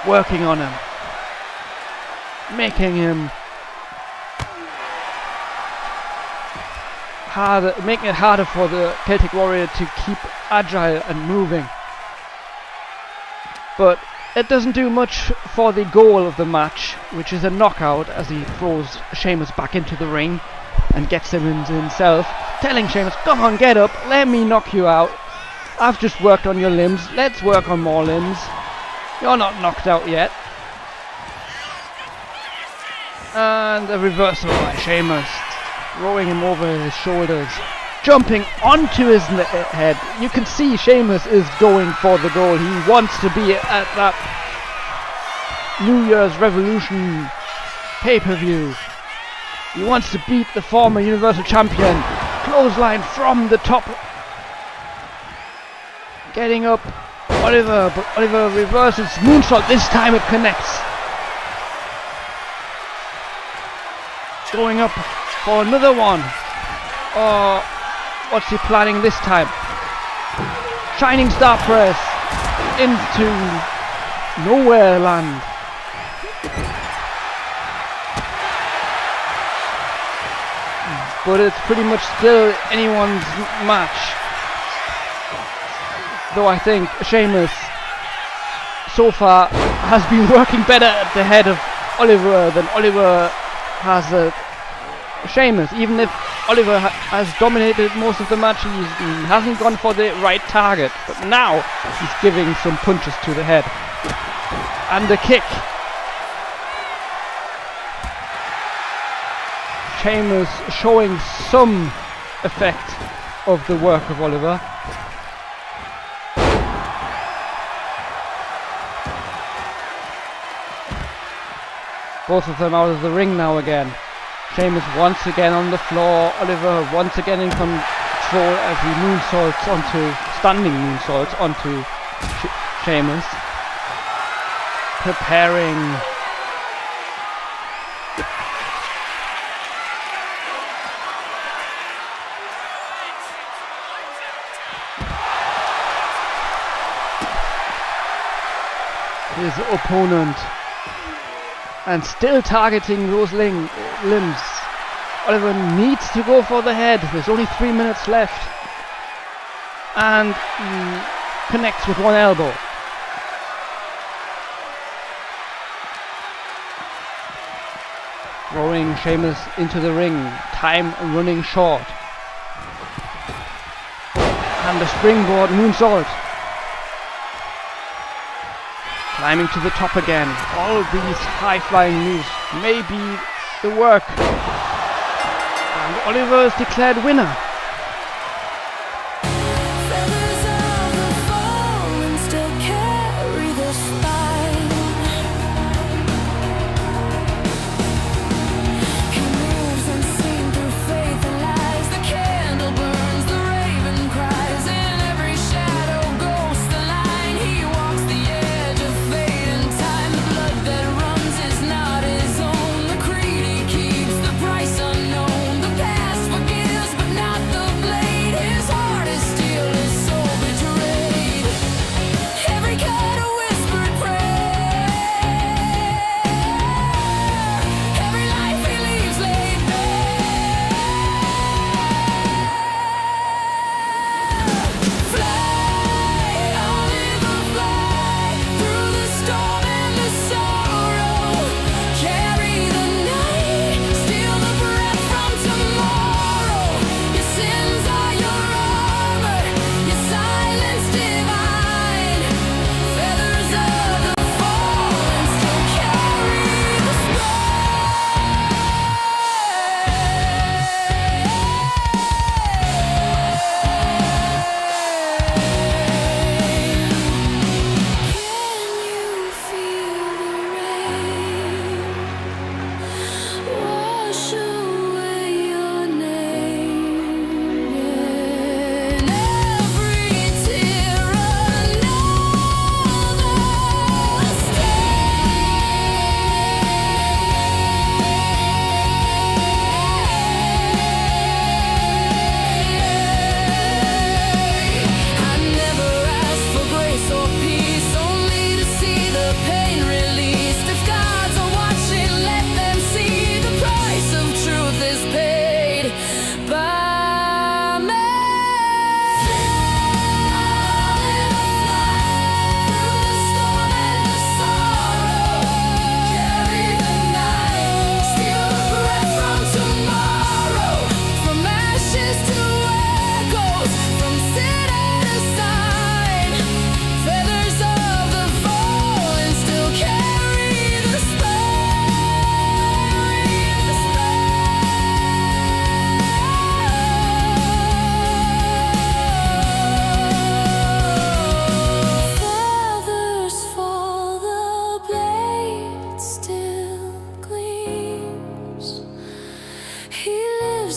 working on him, making it harder for the Celtic Warrior to keep agile and moving. But it doesn't do much for the goal of the match, which is a knockout as he throws Sheamus back into the ring and gets him into himself, telling Sheamus, come on, get up, let me knock you out. I've just worked on your limbs, let's work on more limbs. You're not knocked out yet. And a reversal by Sheamus, throwing him over his shoulders, jumping onto his head. You can see Sheamus is going for the goal. He wants to be at that New Year's Revolution pay-per-view. He wants to beat the former Universal Champion. Clothesline from the top. Getting up Oliver, but Oliver reverses. Moonsault, this time it connects. Going up for another one. Oh, what's he planning this time? Shining Star Press into nowhere land. But it's pretty much still anyone's match. Though I think Sheamus so far has been working better at the head of Oliver than Oliver has Sheamus. Even if Oliver has dominated most of the match, he hasn't gone for the right target. But now he's giving some punches to the head. And the kick. Sheamus showing some effect of the work of Oliver. Both of them out of the ring now again. Sheamus once again on the floor. Oliver once again in control as he moonsaults onto, standing moonsaults onto Sheamus. Preparing. His opponent. And still targeting those limbs. Oliver needs to go for the head. There's only 3 minutes left. And connects with one elbow. Throwing Sheamus into the ring. Time running short. And the springboard moonsault. Climbing to the top again. All these high-flying moves may be the work. And Oliver is declared winner. Feathers of the fallen still carry the spine. He moves unseen through faith and lies. The candle burns, the raven cries. In every shadow, ghost the line. He walks the edge of fate and time. The blood that runs is not his own. The creed he keeps, the price unknown. The past forgives, but not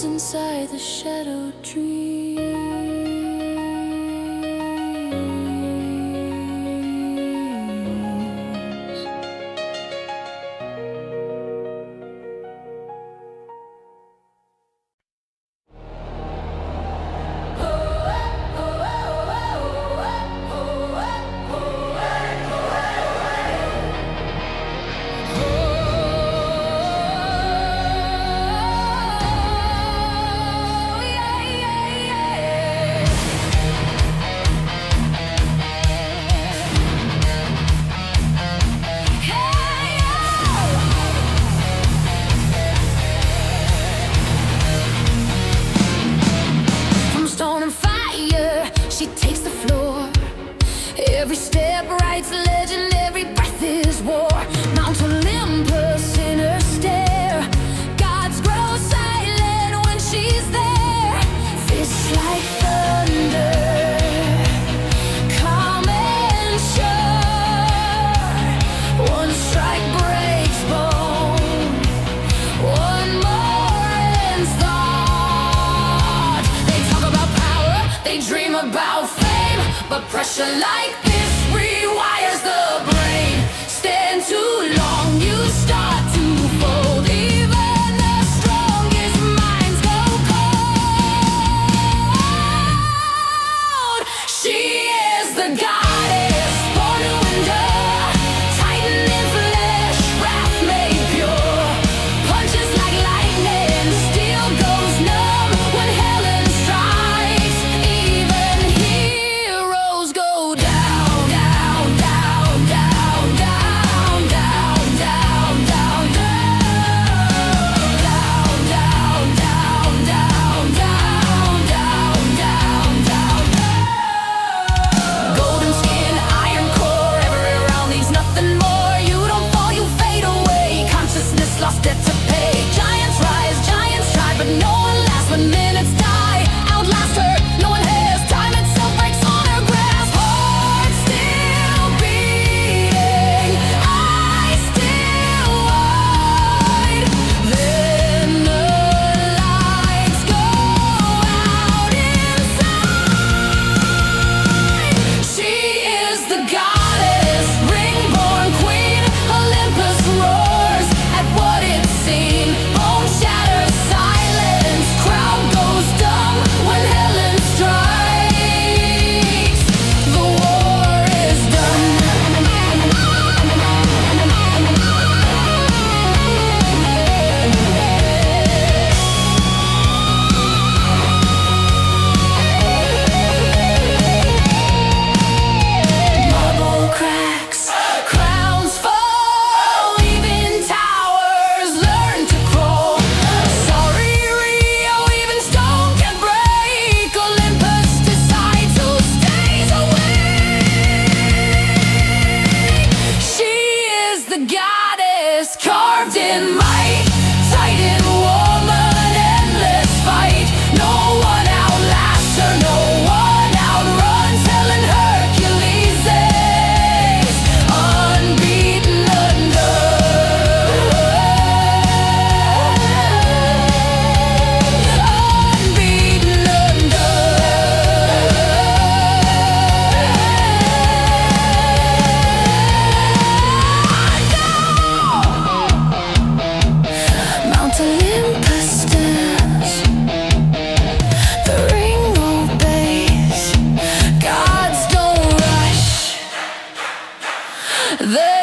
lives inside the shadow dreams. From stone and fire, she takes the floor. Every step writes a legend, every breath is war. Mount Olympus in her stare. Gods grow silent when she's there. Fists like thunder, calm and sure. One strike breaks bone, one more ends thought. They talk about power, they dream about fame, but pressure like this rewires the brain. Stand too long, you start to fold. Even the strongest minds go cold. She is the goddess, born to endure. Titan in flesh, wrath made pure. Punches like lightning, steel goes numb when Helen strikes. Even heroes go down, down, down, down, down, down, down, down, down, down, down, down, down, down, down, down, down. Golden skin, iron core, every round leaves nothing more. You don't fall, you fade away. Consciousness lost, debt to pay. Giants rise, giants try, but no one lasts when minutes die. Outlast her, no one has. Time itself breaks on her grasp. Heart still beating, eyes still wide. Then the lights go out inside. She is the goddess, ring-born queen. Olympus roars at what it's seen. Bone shatters, silence, crowd goes dumb when Helen strikes. The war is done. Marble cracks, crowns fall, even towers learn to crawl. Sorry, Rio, even stone can break. Olympus decides who stays awake. She is the goddess, carved in might, Titan woman, endless fight. No one outlasts her, no one outruns Helen Hercules is unbeaten under. Unbeaten under. Mount Olympus stands, the ring obeys. Gods don't rush, they